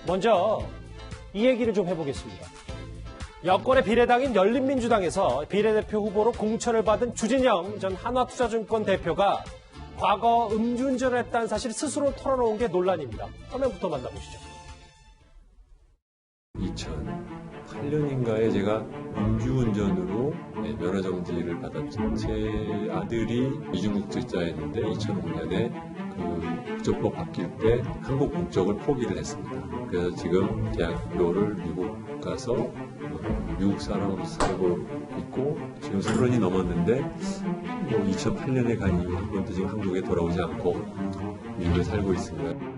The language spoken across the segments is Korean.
먼저 이 얘기를 좀 해보겠습니다. 여권의 비례당인 열린민주당에서 비례대표 후보로 공천을 받은 주진영 전 한화투자증권 대표가 과거 음주운전을 했다는 사실 스스로 털어놓은 게 논란입니다. 화면부터 만나보시죠. 2008년인가에 제가 음주운전으로 면허정지를 받았죠. 제 아들이 이중국적자였는데 2005년에 그 국적법 바뀔 때 한국 국적을 포기를 했습니다. 그래서 지금 대학교를 미국 가서 미국 사람으로 살고 있고 지금 30이 넘었는데 2008년에 간 이후 한 번도 지금 한국에 돌아오지 않고 미국에 살고 있습니다.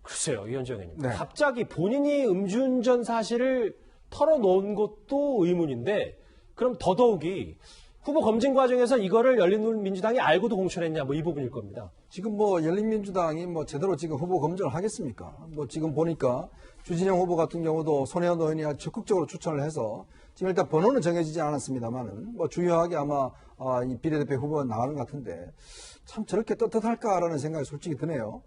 글쎄요, 위원장 의원님. 네. 갑자기 본인이 음주운전 사실을 털어놓은 것도 의문인데 그럼 더더욱이 후보 검증 과정에서 이거를 열린민주당이 알고도 공천했냐 이 부분일 겁니다. 지금 열린민주당이 제대로 지금 후보 검증을 하겠습니까? 지금 보니까 주진영 후보 같은 경우도 손혜원 의원이 아주 적극적으로 추천을 해서 지금 일단 번호는 정해지지 않았습니다만은 주요하게 아마 이 비례대표 후보가 나가는 것 같은데 참 저렇게 떳떳할까라는 생각이 솔직히 드네요.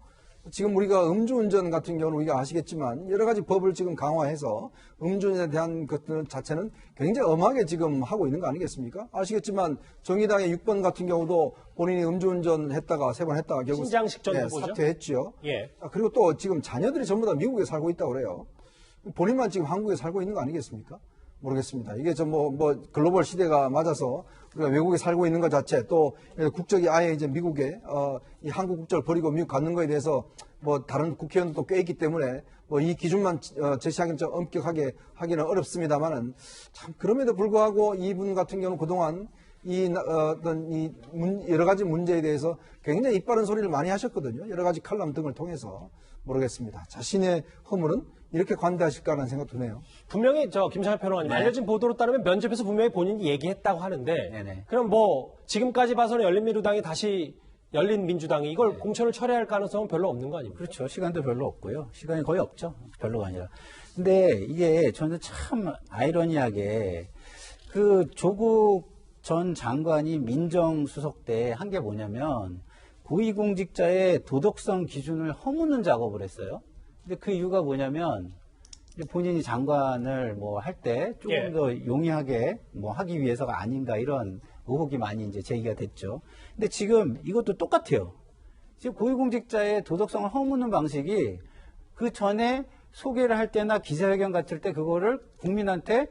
지금 우리가 음주운전 같은 경우는 우리가 아시겠지만 여러 가지 법을 지금 강화해서 음주운전에 대한 것들 자체는 굉장히 엄하게 지금 하고 있는 거 아니겠습니까? 아시겠지만 정의당의 6번 같은 경우도 본인이 음주운전 했다가 3번 했다가 결국 신장식 전 후보죠? 사퇴했죠. 예. 그리고 또 지금 자녀들이 전부 다 미국에 살고 있다고 그래요. 본인만 지금 한국에 살고 있는 거 아니겠습니까? 모르겠습니다. 이게 글로벌 시대가 맞아서 우리가 외국에 살고 있는 것 자체 또 국적이 아예 이제 미국에 이 한국 국적을 버리고 미국 갖는 거에 대해서 다른 국회의원도 꽤 있기 때문에 이 기준만 제시하기는 좀 엄격하게 하기는 어렵습니다만은 참 그럼에도 불구하고 이분 같은 경우는 그동안 여러 가지 문제에 대해서 굉장히 입바른 소리를 많이 하셨거든요. 여러 가지 칼럼 등을 통해서 모르겠습니다. 자신의 허물은 이렇게 관대하실까라는 생각 드네요. 분명히 김창현 평론가님 알려진 보도로 따르면 면접에서 분명히 본인이 얘기했다고 하는데 네네. 그럼 지금까지 봐서는 열린민주당이 다시 열린민주당이 이걸 공천을 철회할 가능성은 별로 없는 거 아닙니까? 그렇죠. 시간도 별로 없고요. 시간이 거의 없죠. 별로가 아니라. 근데 이게 저는 참 아이러니하게 조국 전 장관이 민정수석 때 한 게 뭐냐면 고위공직자의 도덕성 기준을 허무는 작업을 했어요. 근데 그 이유가 뭐냐면 본인이 장관을 할 때 조금 더 용이하게 하기 위해서가 아닌가 이런 의혹이 많이 이제 제기가 됐죠. 근데 지금 이것도 똑같아요. 지금 고위공직자의 도덕성을 허무는 방식이 그 전에 소개를 할 때나 기자회견 같을 때 그거를 국민한테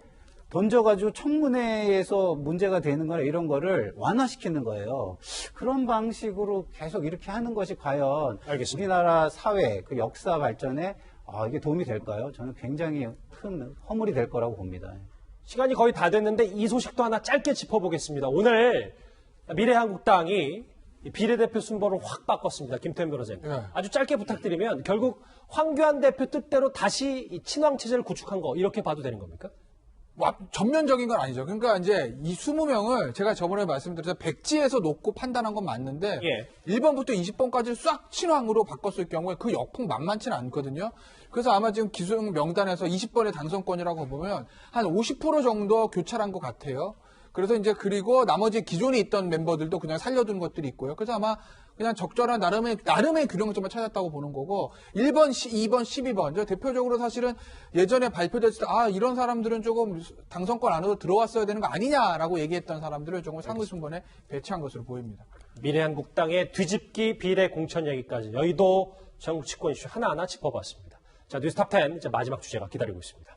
던져가지고 청문회에서 문제가 되는 거나 이런 거를 완화시키는 거예요. 그런 방식으로 계속 이렇게 하는 것이 과연 알겠습니다. 우리나라 사회 그 역사 발전에 이게 도움이 될까요? 저는 굉장히 큰 허물이 될 거라고 봅니다. 시간이 거의 다 됐는데 이 소식도 하나 짧게 짚어보겠습니다. 오늘 미래한국당이 비례대표 순번을 확 바꿨습니다. 김태현 변호사님. 네. 아주 짧게 부탁드리면 결국 황교안 대표 뜻대로 다시 이 친황체제를 구축한 거 이렇게 봐도 되는 겁니까? 전면적인 건 아니죠. 그러니까 이제 이 20명을 제가 저번에 말씀드렸죠. 백지에서 놓고 판단한 건 맞는데 1번부터 20번까지 싹 친황으로 바꿨을 경우에 그 역풍 만만치는 않거든요. 그래서 아마 지금 기수용 명단에서 20번의 당선권이라고 보면 한 50% 정도 교차한 것 같아요. 그래서 이제 그리고 나머지 기존에 있던 멤버들도 그냥 살려둔 것들이 있고요. 그래서 아마 그냥 적절한 나름의 균형점을 찾았다고 보는 거고 1번, 2번, 12번 대표적으로 사실은 예전에 발표됐을 때 이런 사람들은 조금 당선권 안으로 들어왔어야 되는 거 아니냐라고 얘기했던 사람들을 조금 상위 순번에 배치한 것으로 보입니다. 미래한국당의 뒤집기 비례 공천 얘기까지 여의도 전국 집권 이슈 하나하나 짚어봤습니다. 자, 뉴스탑 10 이제 마지막 주제가 기다리고 있습니다.